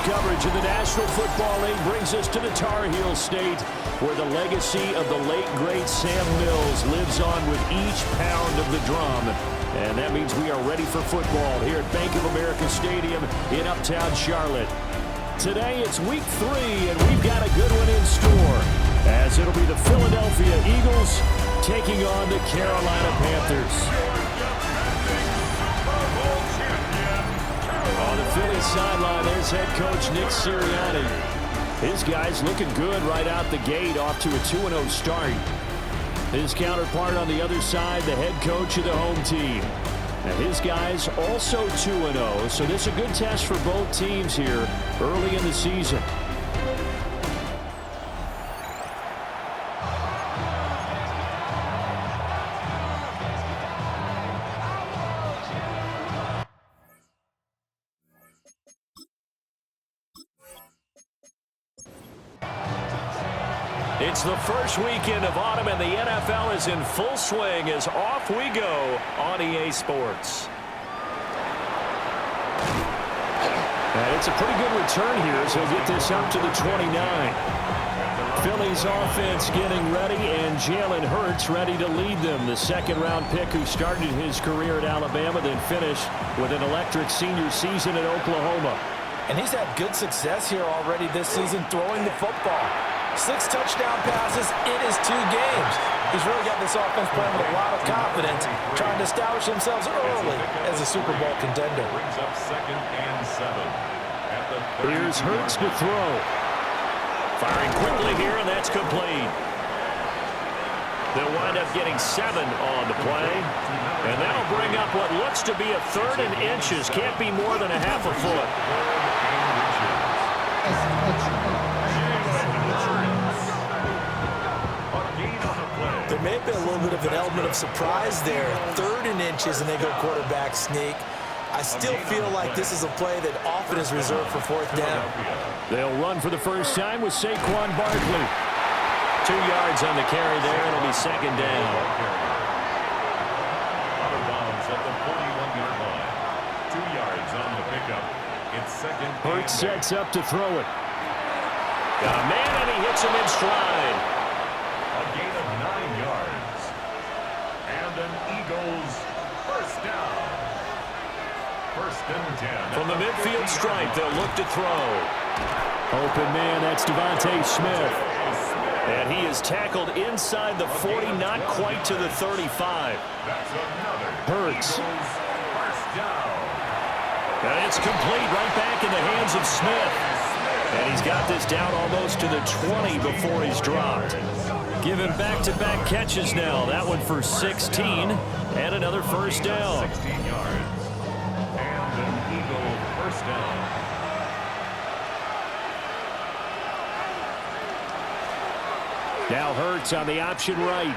coverage of the National Football League brings us to the Tar Heel State, where the legacy of the late, great Sam Mills lives on with each pound of the drum. And that means we are ready for football here at Bank of America Stadium in Uptown Charlotte. Today it's week 3, and we've got a good one in store, as it'll be the Philadelphia Eagles taking on the Carolina Panthers. On the Philly sideline, there's head coach Nick Sirianni. His guys looking good right out the gate, off to a 2-0 start. His counterpart on the other side, the head coach of the home team. And his guys also 2-0, so this is a good test for both teams here early in the season. It's the first weekend of autumn, and the NFL is in full swing as off we go on EA Sports. And it's a pretty good return here as he'll get this up to the 29. Philly's offense getting ready, and Jalen Hurts ready to lead them. The second-round pick who started his career at Alabama, then finished with an electric senior season at Oklahoma. And he's had good success here already this season throwing the football. 6 touchdown passes in his 2 games. He's really got this offense playing with a lot of confidence, trying to establish themselves early as a Super Bowl contender. Brings up 2nd and 7. Here's Hurts to throw. Firing quickly here, and that's complete. They'll wind up getting 7 on the play. And that'll bring up what looks to be a 3rd and inches. Can't be more than a half a foot. There may have been a little bit of an element of surprise there. 3rd and inches, and they go quarterback sneak. I still feel like this is a play that often is reserved for 4th down. They'll run for the first time with Saquon Barkley. 2 yards on the carry there. It'll be 2nd down. Out of bounds at the 41-yard line. 2 yards on the pickup. It's 2nd. Hurts sets up to throw it. Got a man, and he hits him in stride. A gain of 9 yards. And an Eagles first down. 1st and 10. From the midfield stripe, they'll look to throw. Open man, that's Devontae Smith. And he is tackled inside the 40, not quite to the 35. That's another Hurts. Eagles first down. And it's complete, right back in the hands of Smith. And he's got this down almost to the 20 before he's dropped. Given back-to-back catches now. That one for 16 and another first down. 16 yards. And an Eagle first down. Now Hurts on the option right.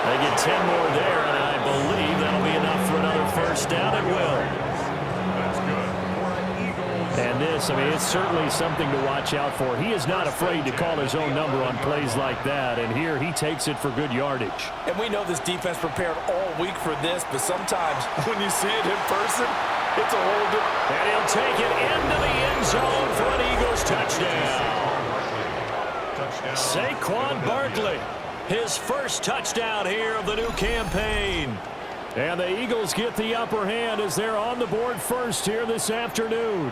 They get 10 more there, and I believe that'll be enough for another first down. It will. That's good. And this, I mean, it's certainly something to watch out for. He is not afraid to call his own number on plays like that, and here he takes it for good yardage. And we know this defense prepared all week for this, but sometimes when you see it in person, it's a whole different. And he'll take it into the end zone for an Eagles touchdown. Saquon Barkley, his first touchdown here of the new campaign. And the Eagles get the upper hand as they're on the board first here this afternoon.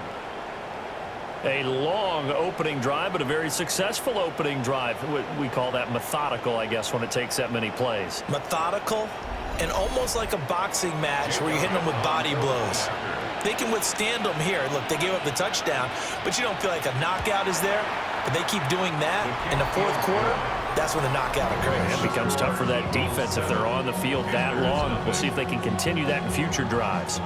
A long opening drive, but a very successful opening drive. We call that methodical, I guess, when it takes that many plays. Methodical and almost like a boxing match where you're hitting them with body blows. They can withstand them here. Look, they gave up the touchdown, but you don't feel like a knockout is there. But they keep doing that in the 4th quarter, that's when the knockout occurs. It becomes tough for that defense if they're on the field that long. We'll see if they can continue that in future drives.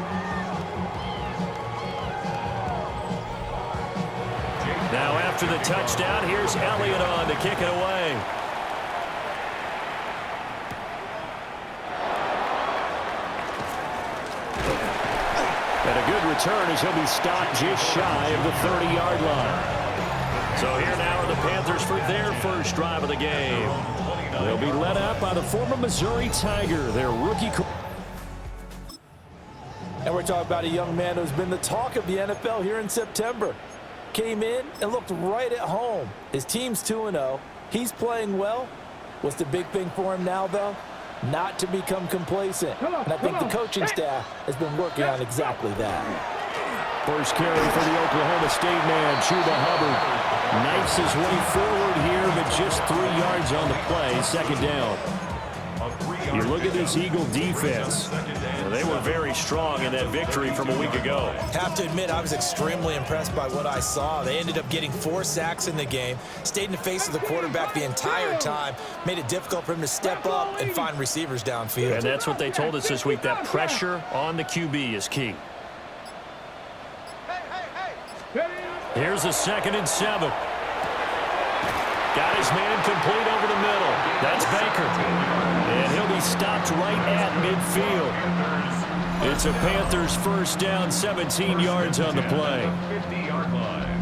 Now after the touchdown, here's Elliott on to kick it away. And a good return as he'll be stopped just shy of the 30-yard line. So here now are the Panthers for their first drive of the game. They'll be led out by the former Missouri Tiger, their rookie. And we're talking about a young man who's been the talk of the NFL here in September. Came in and looked right at home. His team's 2-0. He's playing well. What's the big thing for him now, though? Not to become complacent. And I think the coaching staff has been working on exactly that. First carry for the Oklahoma State man, Chuba Hubbard. Knifes his way forward here, but just 3 yards on the play. Second down. You look at this Eagle defense. They were very strong in that victory from a week ago. Have to admit, I was extremely impressed by what I saw. They ended up getting 4 sacks in the game, stayed in the face of the quarterback the entire time, made it difficult for him to step up and find receivers downfield. And that's what they told us this week, that pressure on the QB is key. Here's a 2nd and 7. Got his man complete over the middle. That's Baker. And he'll be stopped right at midfield. It's a Panthers first down, 17 yards on the play. 50-yard line.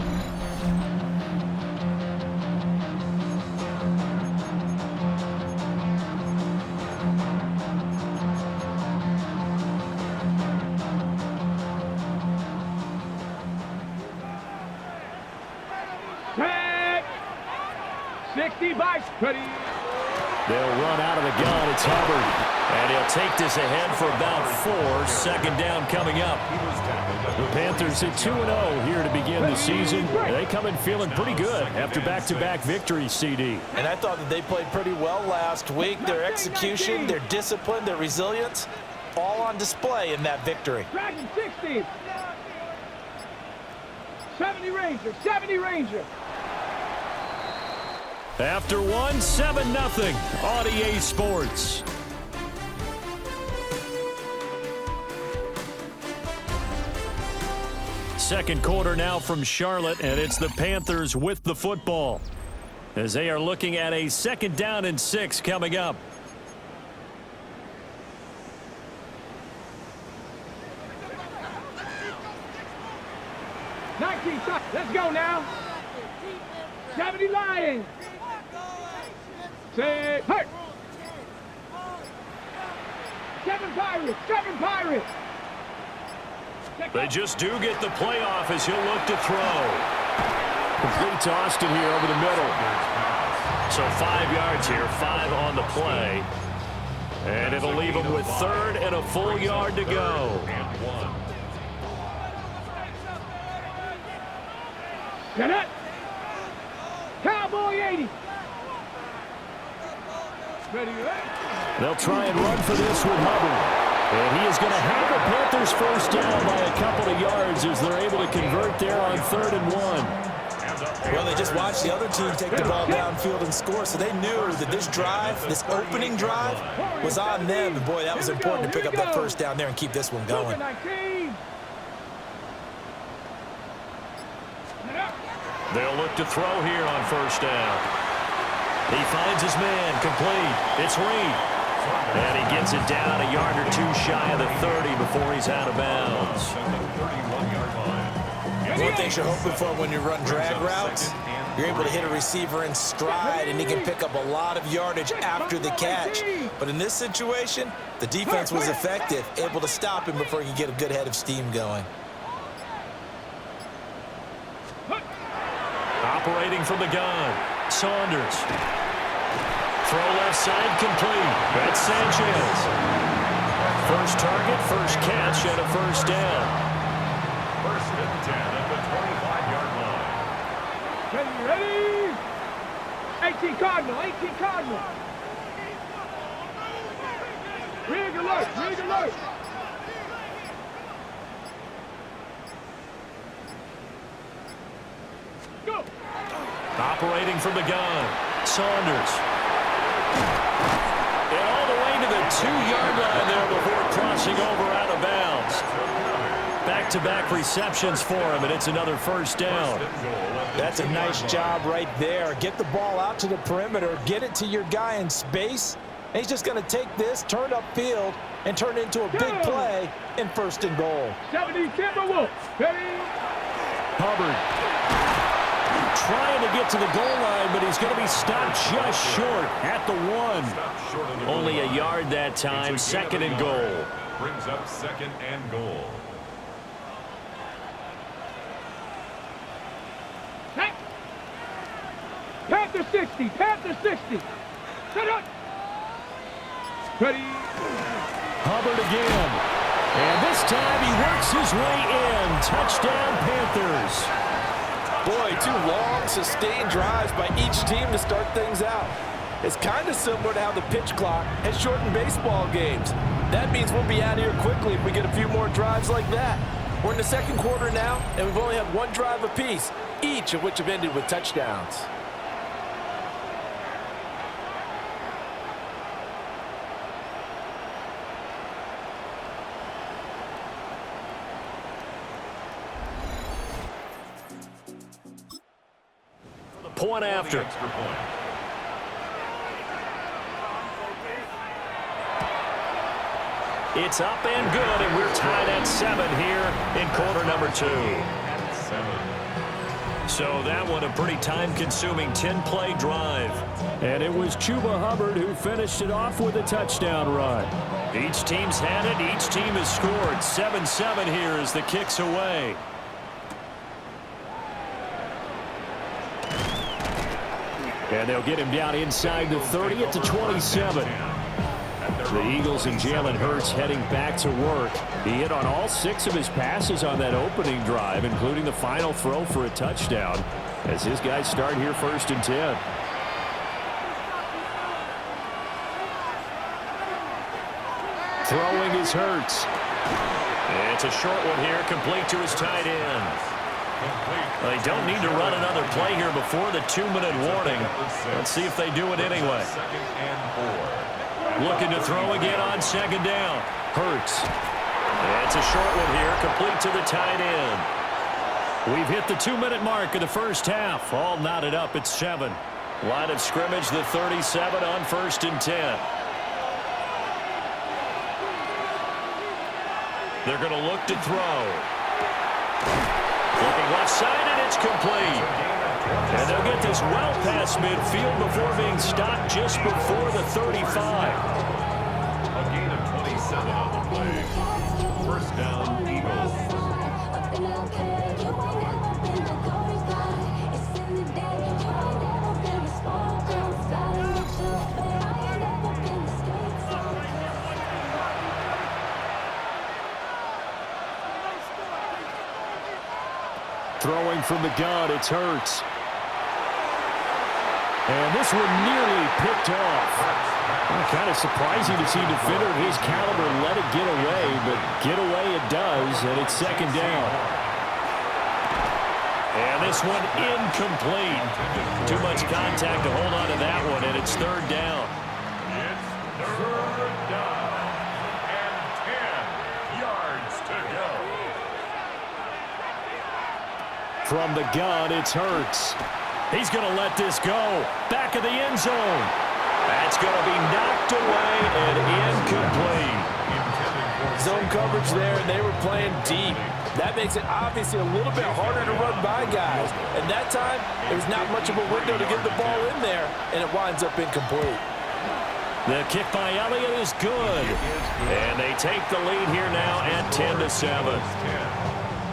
Set. 60 by Cuddy. They'll run out of the gun. It's Hubbard. And he'll take this ahead for about 4. Second down coming up. The Panthers at 2-0 here to begin the season. They come in feeling pretty good after back-to-back victories, CD. And I thought that they played pretty well last week. Their execution, their discipline, their resilience, all on display in that victory. Dragon 60. 70 Ranger. 70 Ranger. After one, 7-0 on EA Sports. Second quarter now from Charlotte, and it's the Panthers with the football as they are looking at a 2nd down and 6 coming up. Let's go now. 70 Lions. Say, hurt. 7 Pirates. 7 Pirates. They just do get the playoff as he'll look to throw. Complete to Austin here over the middle. So 5 yards here, 5 on the play. And it'll leave him with 3rd and a full yard to go. Get it. Cowboy 80. Ready, ready. They'll try and run for this with Hubbard. And he is going to have the Panthers first down by a couple of yards as they're able to convert there on 3rd and 1. Well, they just watched the other team take the ball downfield and score, so they knew that this drive, this opening drive, was on them. And, boy, that was important to pick up that first down there and keep this one going. They'll look to throw here on first down. He finds his man complete. It's Reed. And he gets it down a yard or 2 shy of the 30 before he's out of bounds. One thing you're hoping for when you run drag routes, you're able to hit a receiver in stride, and he can pick up a lot of yardage after the catch. But in this situation, the defense was effective, able to stop him before he could get a good head of steam going. Operating from the gun, Saunders. Throw left side complete. That's Sanchez. First target, first catch, and a first down. 1st and 10 at the 25-yard line. Ready? 18 Cardinal. 18 Cardinal. Rig alert. Rig alert. Go. Operating from the gun, Saunders. And all the way to the 2-yard line there before crossing over out of bounds. Back-to-back receptions for him, and it's another first down. That's a nice job right there. Get the ball out to the perimeter, get it to your guy in space, and he's just going to take this, turn upfield, and turn it into a big play in 1st and goal. 70 Timberwolves. Ready? Hubbard trying to get to the goal line, but he's going to be stopped just short at the 1. Only a yard that time, 2nd and goal. brings up 2nd and goal. Hey! Panther 60, Panther 60. Set up. Ready. Hubbard again. And this time he works his way in. Touchdown, Panthers. Boy, 2 long, sustained drives by each team to start things out. It's kind of similar to how the pitch clock has shortened baseball games. That means we'll be out of here quickly if we get a few more drives like that. We're in the 2nd quarter now, and we've only had 1 drive apiece, each of which have ended with touchdowns. Point after. Extra point. It's up and good, and we're tied at 7 here in quarter number 2. 7. So that one a pretty time-consuming 10-play drive. And it was Chuba Hubbard who finished it off with a touchdown run. Each team's had it. Each team has scored. 7-7 here as the kick's away. And they'll get him down inside the 30 at the 27. The Eagles and Jalen Hurts heading back to work. He hit on all 6 of his passes on that opening drive, including the final throw for a touchdown, as his guys start here 1st and 10. Throwing is Hurts. It's a short one here, complete to his tight end. They don't need to run another play here before the 2-minute warning. Let's see if they do it anyway. 2nd and 4. Looking to throw again on 2nd down. Hurts. It's a short one here, complete to the tight end. We've hit the 2-minute mark of the first half. All knotted up at 7. Line of scrimmage, the 37 on 1st and 10. They're going to look to throw. Looking left side, and it's complete. And they'll get this well past midfield before being stopped just before the 35. A gain of 27 on the play. 1st down, Eagles. Throwing from the gun, it's Hurts. And this one nearly picked off. Kind of surprising to see a defender of his caliber let it get away, but get away it does, and it's 2nd down. And this one incomplete. Too much contact to hold on to that one, and it's 3rd down. It's 3rd down and 10 yards to go. From the gun, it's Hurts. He's going to let this go. Back of the end zone. That's going to be knocked away and incomplete. Zone coverage there, and they were playing deep. That makes it obviously a little bit harder to run by guys. And that time, it was not much of a window to get the ball in there, and it winds up incomplete. The kick by Elliott is good. And they take the lead here now at 10-7.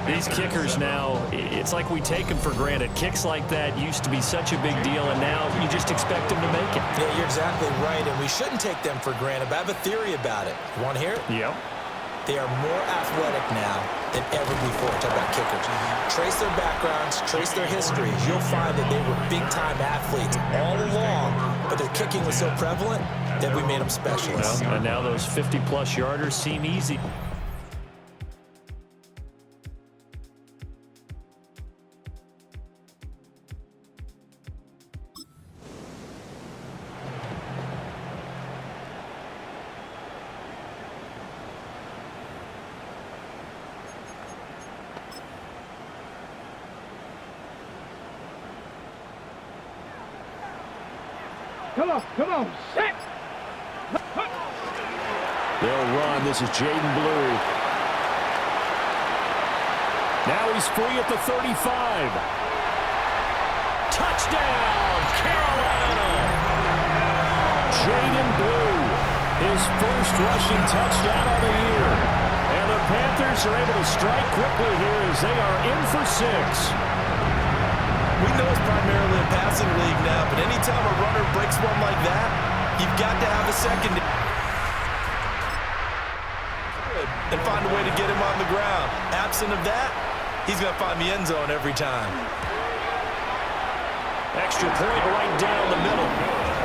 These kickers now, it's like we take them for granted. Kicks like that used to be such a big deal, and now you just expect them to make it. Yeah, you're exactly right, and we shouldn't take them for granted, but I have a theory about it. You want to hear it? Yep. They are more athletic now than ever before. Talk about kickers. Trace their backgrounds, trace their histories. You'll find that they were big-time athletes all along, but their kicking was so prevalent that we made them specialists. Well, and now those 50-plus yarders seem easy. Come on, set! They'll run. This is Jaden Blue. Now he's free at the 35. Touchdown, Carolina! Jaden Blue. his first rushing touchdown of the year. And the Panthers are able to strike quickly here as they are in for 6. We know it's primarily a passing league now, but anytime a runner breaks one like that, you've got to have a second and find a way to get him on the ground. Absent of that, he's going to find the end zone every time. Extra point right down the middle.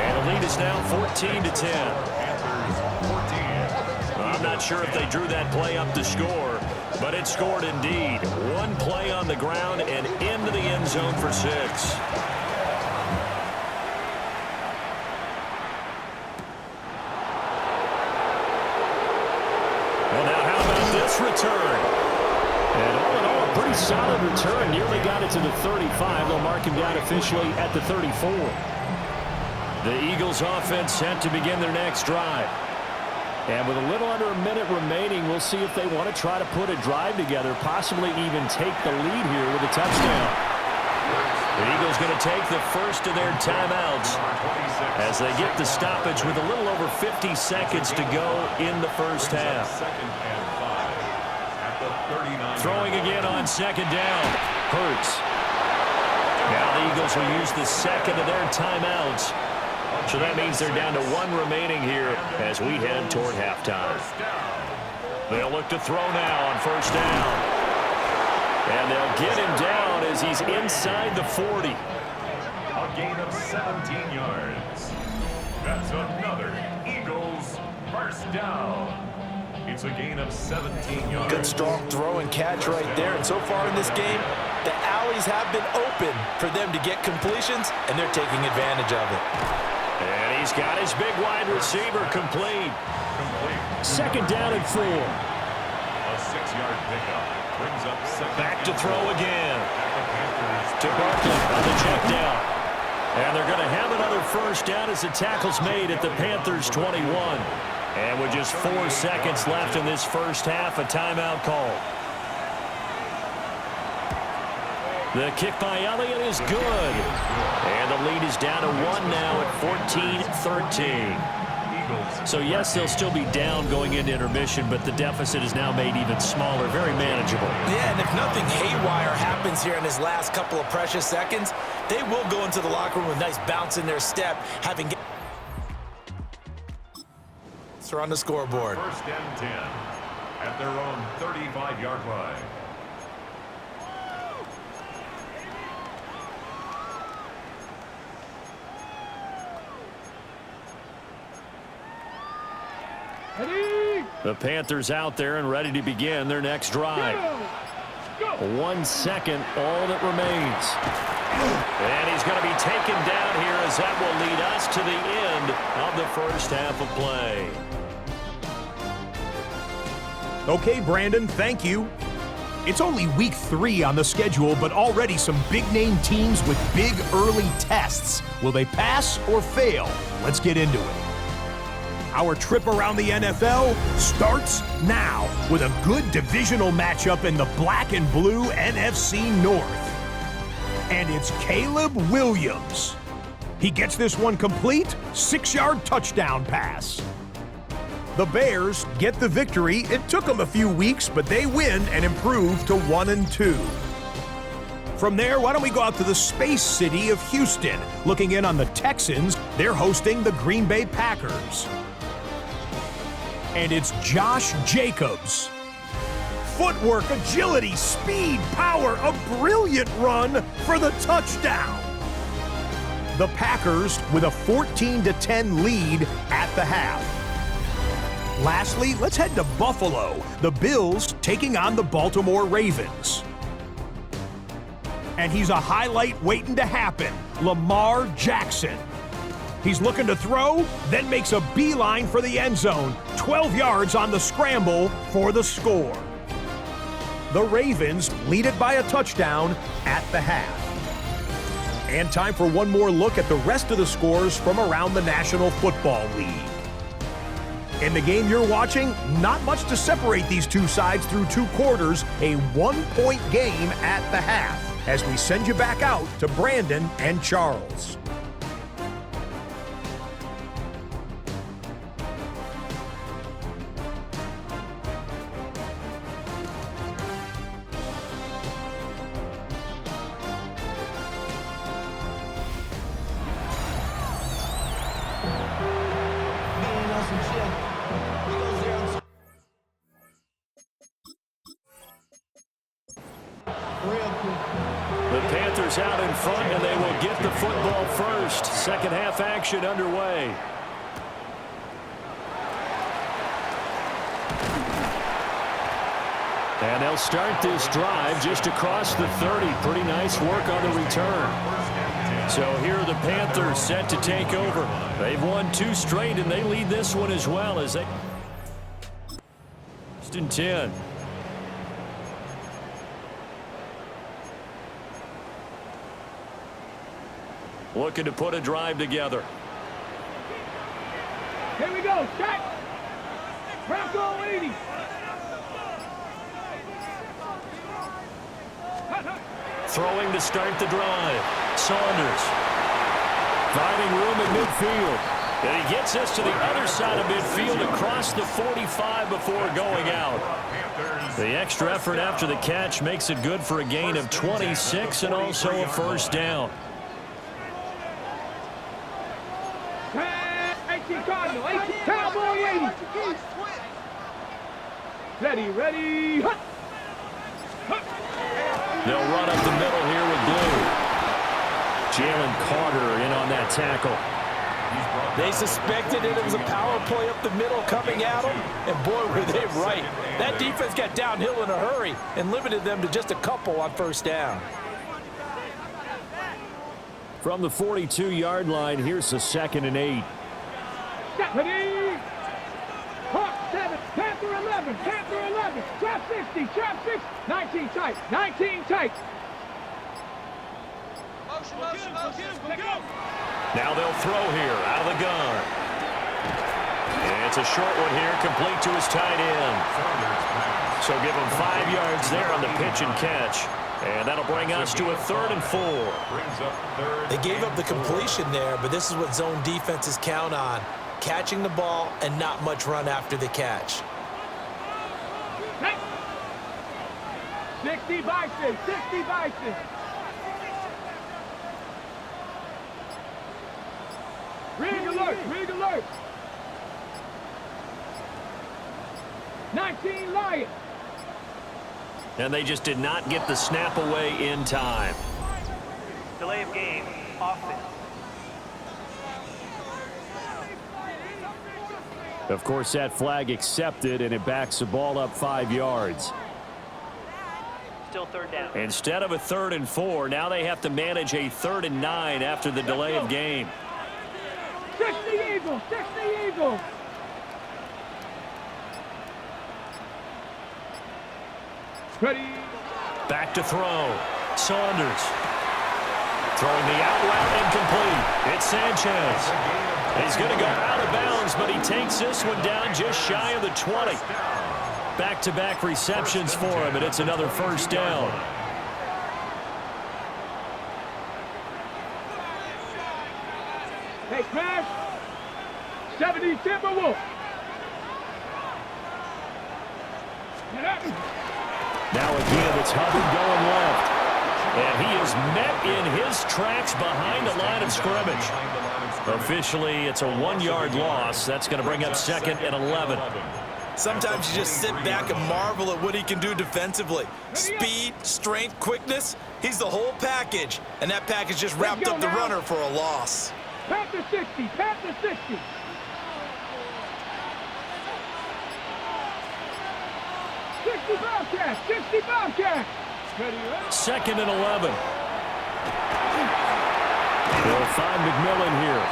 And the lead is now 14-10. I'm not sure if they drew that play up to score, but it scored indeed. One play on the ground and into the end zone for 6. Well, now how about this return? And all in all, a pretty solid return. Nearly got it to the 35. They'll mark him down officially at the 34. The Eagles offense set to begin their next drive. And with a little under a minute remaining, we'll see if they want to try to put a drive together, possibly even take the lead here with a touchdown. The Eagles going to take the first of their timeouts as they get the stoppage with a little over 50 seconds to go in the first half. Throwing again on second down. Hurts. Now the Eagles will use the second of their timeouts. So that means they're down to 1 remaining here as we head toward halftime. They'll look to throw now on first down. And they'll get him down as he's inside the 40. A gain of 17 yards. That's another Eagles first down. It's a gain of 17 yards. Good strong throw and catch right there. And so far in this game, the alleys have been open for them to get completions, and they're taking advantage of it. And he's got his big wide receiver complete. Second down and 4. A 6-yard pickup brings up second. Back to throw again. To Barkley on the check down. And they're going to have another first down as the tackle's made at the Panthers 21. And with just 4 seconds left in this first half, a timeout call. The kick by Elliott is good. And the lead is down to 1 now at 14-13. So, yes, they'll still be down going into intermission, but the deficit is now made even smaller, very manageable. Yeah, and if nothing haywire happens here in his last couple of precious seconds, they will go into the locker room with a nice bounce in their step, having so on the scoreboard. First and 10 at their own 35-yard line. The Panthers out there and ready to begin their next drive. 1 second, all that remains. And he's going to be taken down here as that will lead us to the end of the first half of play. Okay, Brandon, thank you. It's only week 3 on the schedule, but already some big-name teams with big early tests. Will they pass or fail? Let's get into it. Our trip around the NFL starts now with a good divisional matchup in the black and blue NFC North. And it's Caleb Williams. He gets this one complete, 6-yard touchdown pass. The Bears get the victory. It took them a few weeks, but they win and improve to 1-2. From there, why don't we go out to the space city of Houston? Looking in on the Texans, they're hosting the Green Bay Packers. And it's Josh Jacobs. Footwork, agility, speed, power, a brilliant run for the touchdown. The Packers with a 14-10 lead at the half. Lastly, let's head to Buffalo. The Bills taking on the Baltimore Ravens. And he's a highlight waiting to happen, Lamar Jackson. He's looking to throw, then makes a beeline for the end zone. 12 yards on the scramble for the score. The Ravens lead it by a touchdown at the half. And time for one more look at the rest of the scores from around the National Football League. In the game you're watching, not much to separate these two sides through 2 quarters, a 1-point game at the half, as we send you back out to Brandon and Charles. Panthers out in front, and they will get the football first. Second half action underway. And they'll start this drive just across the 30. Pretty nice work on the return. So here are the Panthers set to take over. They've won 2 straight, and they lead this one as well as they... First and 10. Looking to put a drive together. Here we go. Check. Bronco 80. Throwing to start the drive. Saunders. Finding room in midfield. And he gets us to the other side of midfield across the 45 before going out. The extra effort after the catch makes it good for a gain of 26 and also a first down. 18 Cardinal, 18 Cowboy 80. Ready. They'll run up the middle here with Blue. Jalen Carter in on that tackle. They suspected it was a power play up the middle coming at them, and boy, were they right. That defense got downhill in a hurry and limited them to just a couple on first down. From the 42-yard line, here's the 2nd and 8. Ready. Hawk 7, Panther 11, Panther 11, trap 60, trap 6, 19 tight, 19 tight. Motion. Now they'll throw here out of the gun. And it's a short one here, complete to his tight end. So give him 5 yards there on the pitch and catch. And that'll bring us to a 3rd and 4. They gave up the completion there, but this is what zone defenses count on. Catching the ball and not much run after the catch. 60 Bison, 60 Bison. Rig alert. 19 Lions. And they just did not get the snap away in time. Delay of game, offense. Of course, that flag accepted, and it backs the ball up 5 yards. Still 3rd down. Instead of a 3rd and 4, now they have to manage a 3rd and 9 after the delay of game. 60 Eagles. Ready. Back to throw. Saunders. Throwing the out route incomplete. It's Sanchez. He's going to go out of bounds, but he takes this one down just shy of the 20. Back-to-back receptions for him, and it's another first down. Hey, Crash. 70 Timberwolf. Now again, it's Hubbard going left. And he is met in his tracks behind the line of scrimmage. Officially, it's a 1-yard loss. That's going to bring up 2nd and 11. Sometimes you just sit back and marvel at what he can do defensively. Speed, strength, quickness, he's the whole package. And that package just wrapped up the runner for a loss. Panther 60, Panther 60. 60 Bobcats, 60 Bobcats. 2nd and 11. They'll find McMillan here.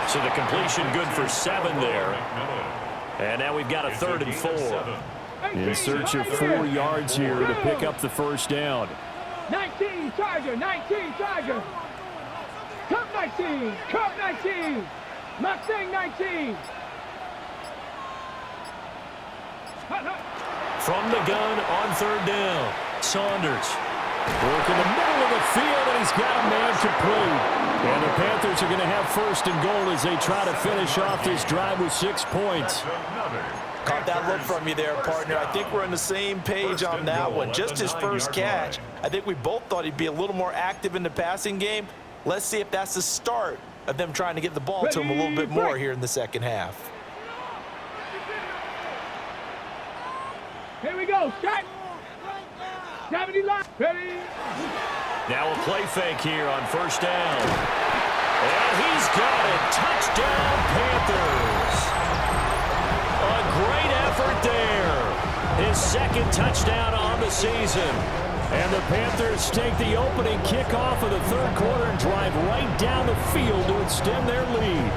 So the completion good for 7 there. And now we've got a 3rd and 4. In search of 4 yards here to pick up the first down. 19 Tiger, 19 Tiger. Cup 19, Cup 19. Mustang 19. From the gun on 3rd down. Saunders. Work in the middle of the field, and he's got a man complete. And the Panthers are going to have 1st and goal as they try to finish off this drive with 6 points. Caught that look from you there, partner. I think we're on the same page on that one. Just his first catch. I think we both thought he'd be a little more active in the passing game. Let's see if that's the start of them trying to get the ball to him a little bit more here in the second half. Here we go, Scott. 70 line. Ready. Now a play fake here on first down. And he's got it. Touchdown, Panthers. A great effort there. His second touchdown on the season. And the Panthers take the opening kickoff of the third quarter and drive right down the field to extend their lead.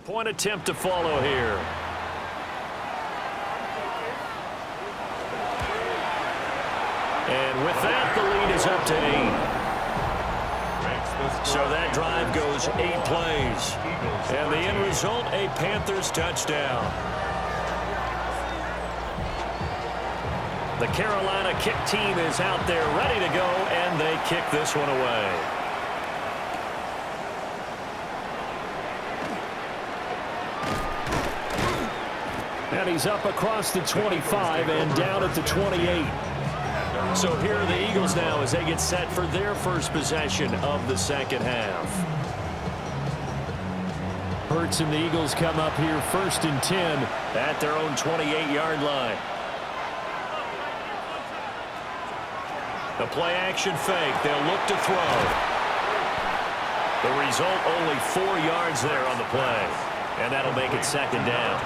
Point attempt to follow here. And with that, the lead is up to 8. So that drive goes 8 plays. And the end result, a Panthers touchdown. The Carolina kick team is out there ready to go, and they kick this one away. And he's up across the 25 and down at the 28. So here are the Eagles now as they get set for their first possession of the second half. Hurts and the Eagles come up here 1st and 10 at their own 28-yard line. The play action fake. They'll look to throw. The result, only 4 yards there on the play. And that'll make it second down.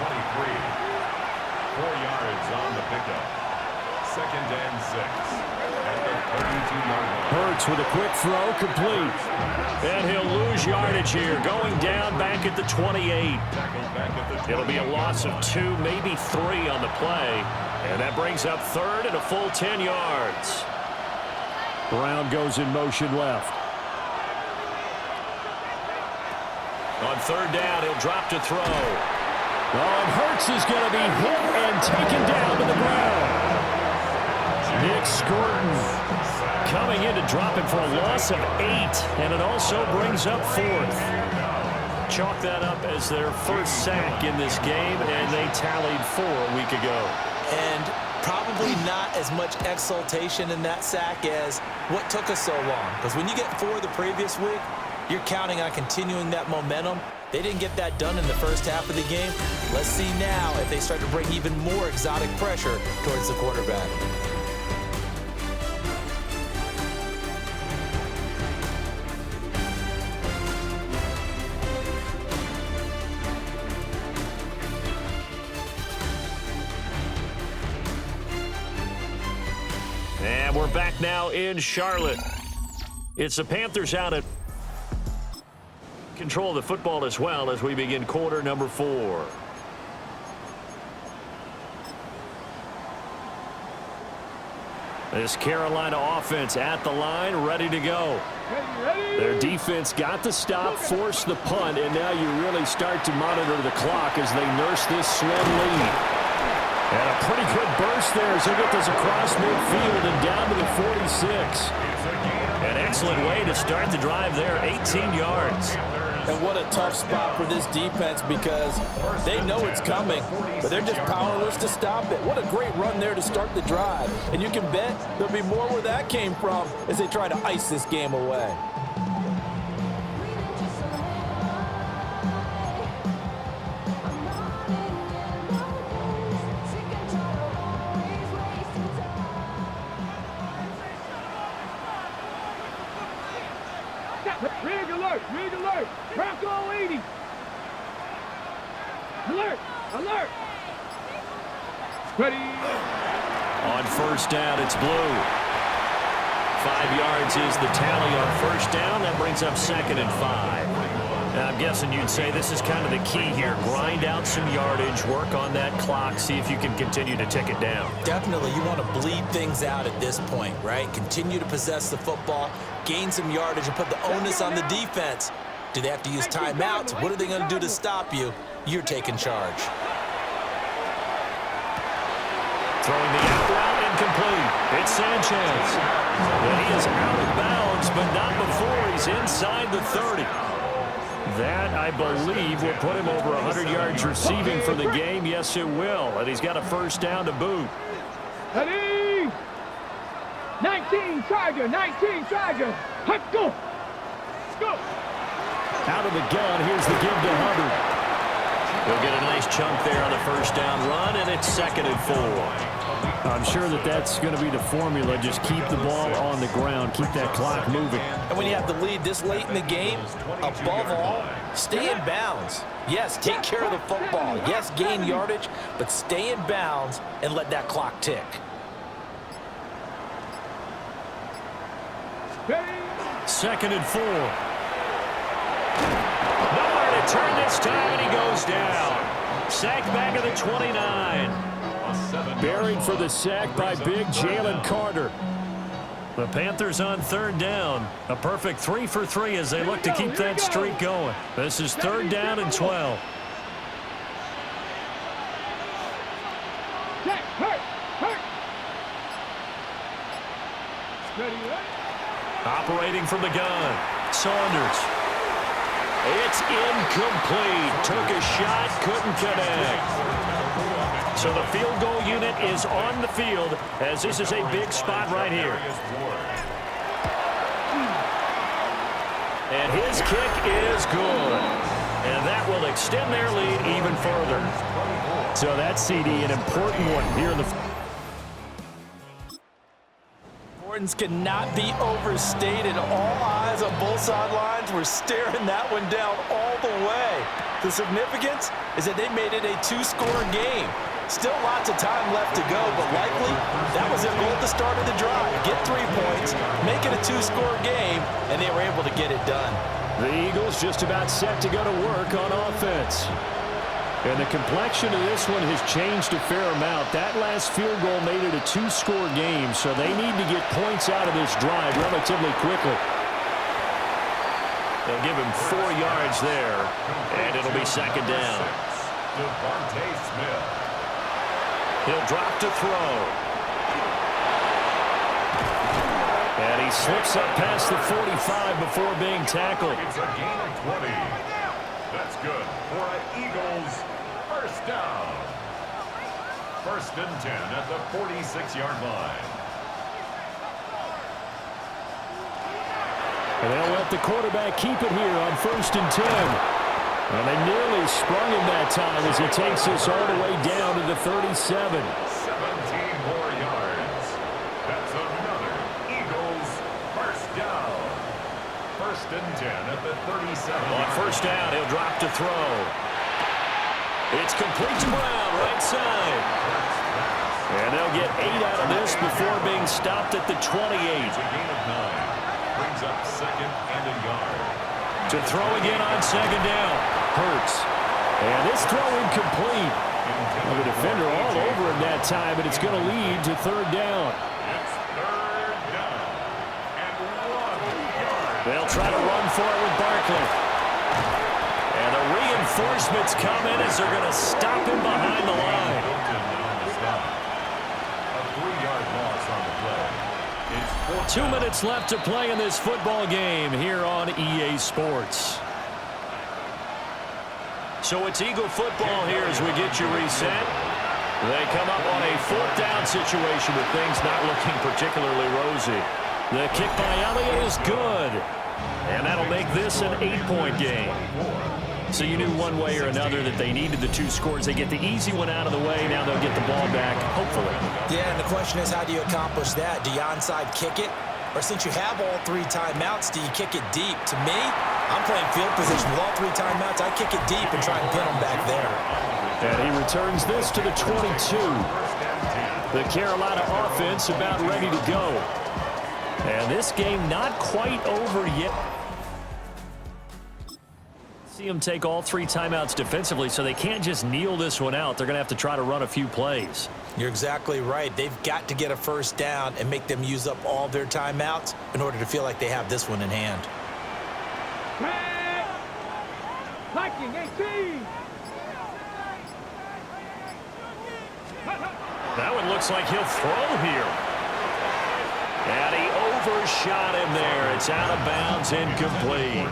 4 yards on the pickup. 2nd and 6 at the 32-yard line. Hurts with a quick throw, complete. And he'll lose yardage here, going down back at the 28. It'll be a loss of 2, maybe 3 on the play. And that brings up 3rd and a full 10 yards. Brown goes in motion left. On 3rd down, he'll drop to throw. Oh, and Hurts is going to be hit and taken down to the ground. Nick Scorton coming in to drop him for a loss of 8, and it also brings up 4th. Chalk that up as their first sack in this game, and they tallied 4 a week ago. And probably not as much exultation in that sack as what took us so long. Because when you get 4 the previous week, you're counting on continuing that momentum. They didn't get that done in the first half of the game. Let's see now if they start to bring even more exotic pressure towards the quarterback. And we're back now in Charlotte. It's the Panthers out at control of the football as well as we begin quarter number 4. This Carolina offense at the line, ready to go. Their defense got the stop, forced the punt, and now you really start to monitor the clock as they nurse this slim lead. And a pretty good burst there as they get this across midfield and down to the 46. An excellent way to start the drive there, 18 yards. And what a tough spot for this defense because they know it's coming, but they're just powerless to stop it. What a great run there to start the drive. And you can bet there'll be more where that came from as they try to ice this game away. Rig alert! Rig alert! Bronco 80! Alert! Alert! Ready! On first down, it's Blue. 5 yards is the tally on first down. That brings up 2nd and 5. Now, I'm guessing you'd say this is kind of the key here. Grind out some yardage, work on that clock, see if you can continue to tick it down. Definitely, you want to bleed things out at this point, right? Continue to possess the football, gain some yardage, and put the onus on the defense. Do they have to use timeouts? What are they going to do to stop you? You're taking charge. Throwing the out route incomplete. It's Sanchez. And he is out of bounds but not before he's inside the 30. That, I believe, will put him over 100 yards receiving for the game. Yes, it will. And he's got a first down to boot. Ready? 19 Charger, 19 Charger. Let's go. Let's go. Out of the gun, here's the give to Hubbard. He'll get a nice chunk there on the first down run, and it's 2nd and 4. I'm sure that that's going to be the formula. Just keep the ball on the ground. Keep that clock moving. And when you have the lead this late in the game, above all, stay in bounds. Yes, take care of the football. Yes, gain yardage, but stay in bounds and let that clock tick. Second and 4. Nowhere to turn this time, and he goes down. Sacked back of the 29. Buried for the sack by big Jalen Carter. The Panthers on 3rd down. A perfect 3 for 3 as they look to keep that streak going. This is 3rd down and 12. Operating from the gun, Saunders. It's incomplete. Took a shot, couldn't connect. So the field goal unit is on the field as this is a big spot right here. And his kick is good. And that will extend their lead even further. So that CD, an important one here in the... Importance cannot be overstated. All eyes on both sidelines were staring that one down all the way. The significance is that they made it a 2-score game. Still lots of time left to go, but likely that was their goal at the start of the drive. Get 3 points, make it a 2-score game, and they were able to get it done. The Eagles just about set to go to work on offense. And the complexion of this one has changed a fair amount. That last field goal made it a 2-score game, so they need to get points out of this drive relatively quickly. They'll give him 4 yards there, and it'll be 2nd down. He'll drop to throw. And he slips up past the 45 before being tackled. It's a gain of 20. That's good for an Eagles first down. 1st and 10 at the 46-yard line. And they'll let the quarterback keep it here on 1st and 10. And they nearly sprung him that time as he takes this all the way down to the 37. 17 more yards. That's another Eagles first down. 1st and 10 at the 37. On 1st down, he'll drop to throw. It's complete to Brown, right side. And they'll get 8 out of this before being stopped at the 28. It's a gain of 9. Brings up 2nd and a yard. To throw again on 2nd down. Hurts. And this throw incomplete. Well, the defender all over him that time, but it's going to lead to 3rd down. It's 3rd down. And 1 yard. They'll try to run for it with Barkley. And the reinforcements come in as they're going to stop him behind the line. A 3-yard loss on the play. It's 2 minutes left to play in this football game here on EA Sports. So it's Eagle football here as we get you reset. They come up on a 4th down situation with things not looking particularly rosy. The kick by Elliott is good. And that'll make this an 8-point game. So you knew one way or another that they needed the 2 scores. They get the easy one out of the way. Now they'll get the ball back, hopefully. Yeah, and the question is, how do you accomplish that? Do you onside kick it? Or since you have all 3 timeouts, do you kick it deep? To me, I'm playing field position with all 3 timeouts. I kick it deep and try and pin them back there. And he returns this to the 22. The Carolina offense about ready to go. And this game not quite over yet. See them take all 3 timeouts defensively, so they can't just kneel this one out. They're going to have to try to run a few plays. You're exactly right. They've got to get a first down and make them use up all their timeouts in order to feel like they have this one in hand. Viking 18. That one looks like he'll throw here. And he overshot him there. It's out of bounds, incomplete.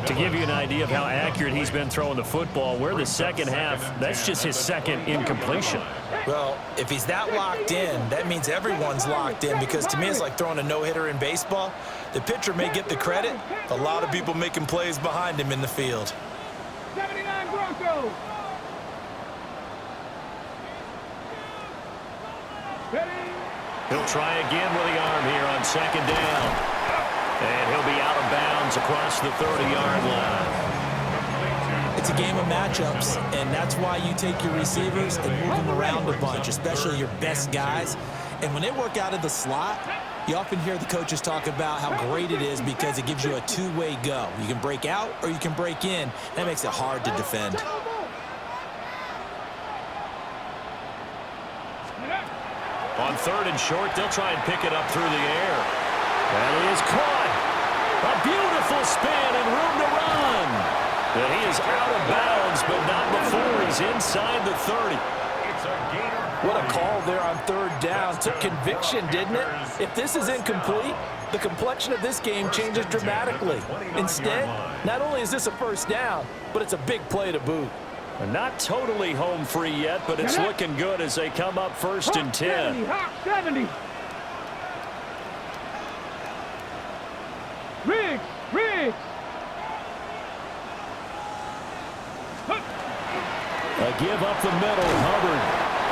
To give you an idea of how accurate he's been throwing the football, we're the second half. That's just his second incompletion. Well, if he's that locked in, that means everyone's locked in, because to me it's like throwing a no-hitter in baseball. The pitcher may get the credit. A lot of people making plays behind him in the field. 79 Broncos. Ready? He'll try again with the arm here on second down. And he'll be out of bounds across the 30-yard line. It's a game of matchups, and that's why you take your receivers and move them around a bunch, especially your best guys. And when they work out of the slot, you often hear the coaches talk about how great it is because it gives you a two-way go. You can break out or you can break in. That makes it hard to defend. On third and short, they'll try and pick it up through the air. And he is caught. A beautiful spin and room to run. And he is out of bounds, but not before he's inside the 30. What a call there on third down. Took conviction, didn't it? If this is incomplete, the complexion of this game changes dramatically. Instead, not only is this a first down, but it's a big play to boot. Not totally home free yet, but it's looking good as they come up first and 10. Hawk 70. Riggs. A give up the middle. Hubbard.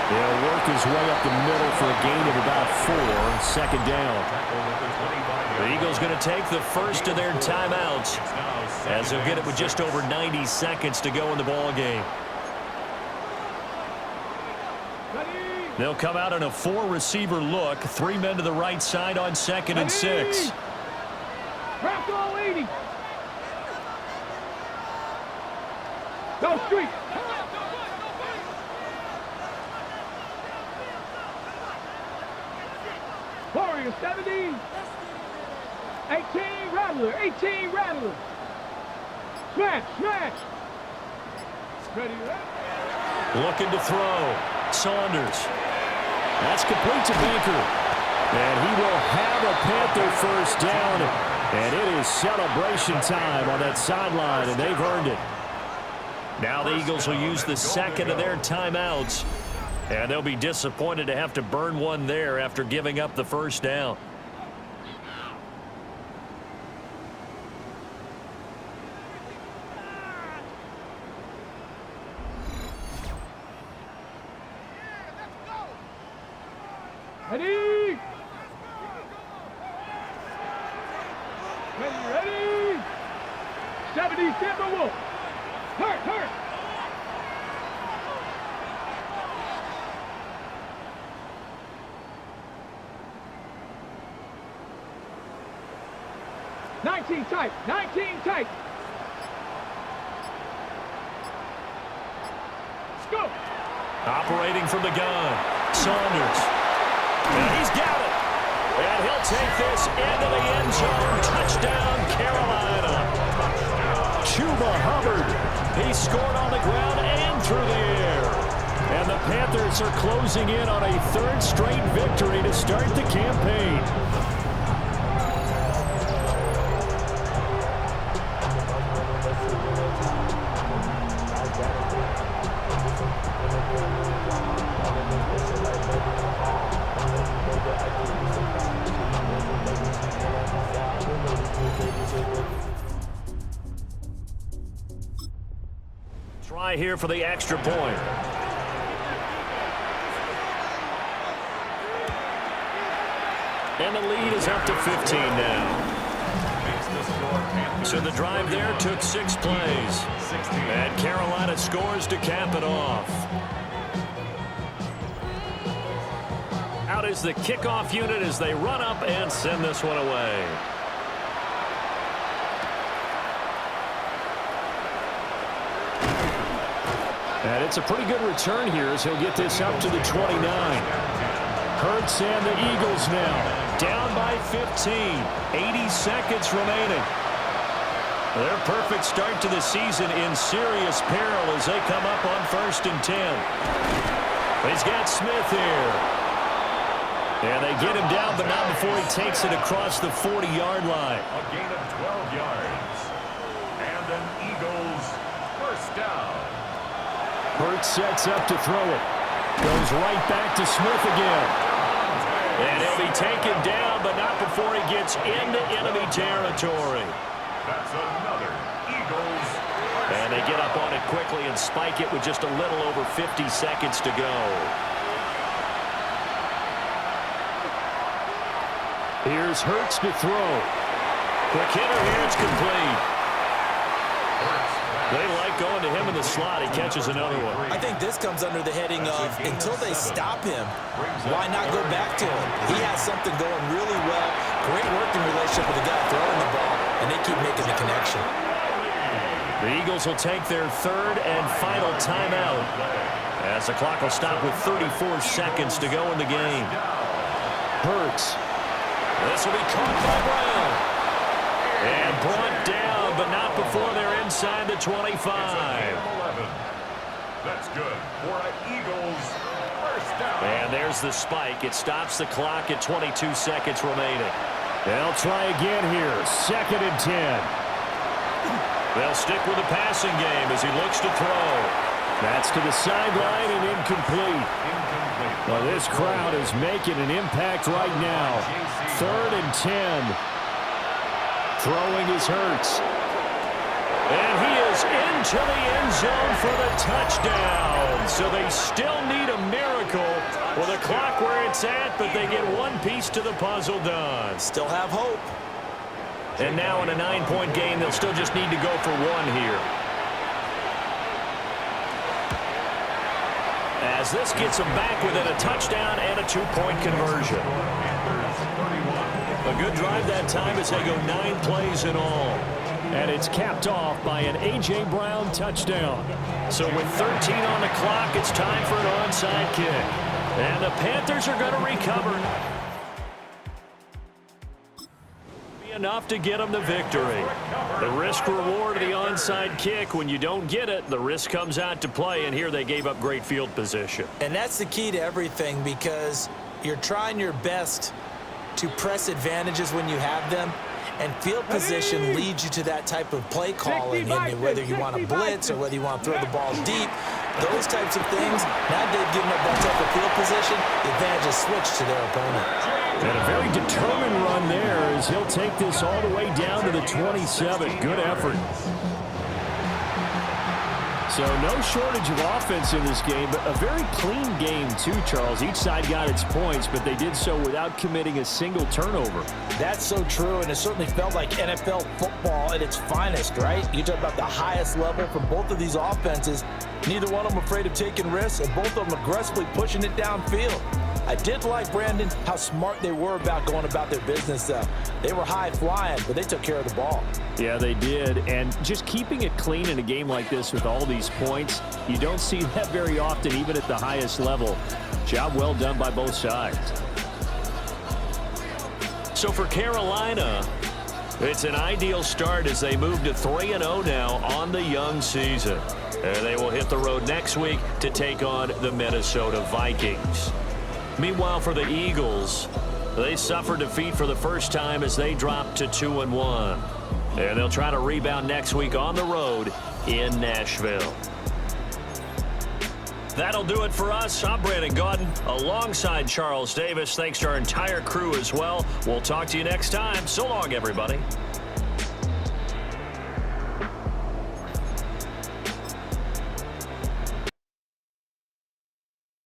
He'll work his way up the middle for a gain of about 4. Second down. The Eagles going to take the first of their timeouts as they'll get it with just over 90 seconds to go in the ball game. They'll come out in a 4-receiver look. 3 men to the right side on second and 6. Bronco 80. Go street. Warrior 70. 18 Rattler. Smash. Ready. Looking to throw. Saunders. That's complete to Baker. And he will have a Panther first down. And it is celebration time on that sideline, and they've earned it. Now the Eagles will use the second of their timeouts. And they'll be disappointed to have to burn one there after giving up the first down. Ready? Ready? 70 Timberwolf. Hurt. 19 tight. Go. Operating from the gun. Saunders. And he's got it. And he'll take this into the end zone. Touchdown, Carolina. Chuba Hubbard. He scored on the ground and through the air. And the Panthers are closing in on a 3rd straight victory to start the campaign. Try here for the extra point. And the lead is up to 15 now. So the drive there took 6 plays. And Carolina scores to cap it off. Out is the kickoff unit as they run up and send this one away. And it's a pretty good return here as he'll get this up to the 29. Hurts and the Eagles now down by 15. 80 seconds remaining. Their perfect start to the season in serious peril as they come up on 1st and 10. He's got Smith here. And they get him down, but not before he takes it across the 40-yard line. A gain of 12 yards. And an Eagles first down. Hurts sets up to throw it. Goes right back to Smith again. And he'll be taken down, but not before he gets into enemy territory. That's another Eagles first And they get up on it quickly and spike it with just a little over 50 seconds to go. Here's Hurts to throw. Quick hitter here, it's complete. They like going to him in the slot. He catches another one. I think this comes under the heading of until they stop him, why not go back to him? He has something going really well. Great working relationship with the guy throwing the ball, and they keep making the connection. The Eagles will take their third and final timeout as the clock will stop with 34 seconds to go in the game. Hurts. This will be caught by Brown. And brought down, but not before they're inside the 25. That's good for an Eagles first down. And there's the spike. It stops the clock at 22 seconds remaining. They'll try again here. 2nd and 10. They'll stick with the passing game as he looks to throw. That's to the sideline and incomplete. Well, this crowd is making an impact right now. 3rd and 10. Throwing is Hurts. And he is into the end zone for the touchdown. So they still need a miracle with the clock where it's at, but they get one piece to the puzzle done. Still have hope. And now in a 9-point game, they'll still just need to go for one here. As this gets them back within a touchdown and a 2-point conversion. A good drive that time as they go 9 plays in all. And it's capped off by an A.J. Brown touchdown. So with 13 on the clock, it's time for an onside kick. And the Panthers are going to recover. Enough to get them the victory. The risk reward of the onside kick, when you don't get it, the risk comes out to play, and here they gave up great field position. And that's the key to everything, because you're trying your best to press advantages when you have them, and field position leads you to that type of play calling, and whether you want to blitz or whether you want to throw the ball deep, those types of things. Now they've given up that type of field position, the advantage is switched to their opponent. And a very determined run there as he'll take this all the way down to the 27. Good effort. So no shortage of offense in this game, but a very clean game too, Charles. Each side got its points, but they did so without committing a single turnover. That's so true, and it certainly felt like NFL football at its finest, right? You talk about the highest level from both of these offenses. Neither one of them afraid of taking risks, and both of them aggressively pushing it downfield. I did like, Brandon, how smart they were about going about their business, though. They were high-flying, but they took care of the ball. Yeah, they did. And just keeping it clean in a game like this with all these points, you don't see that very often, even at the highest level. Job well done by both sides. So for Carolina, it's an ideal start as they move to 3-0 now on the young season. And they will hit the road next week to take on the Minnesota Vikings. Meanwhile, for the Eagles, they suffered defeat for the first time as they dropped to 2-1. And they'll try to rebound next week on the road in Nashville. That'll do it for us. I'm Brandon Gaudin alongside Charles Davis. Thanks to our entire crew as well. We'll talk to you next time. So long, everybody.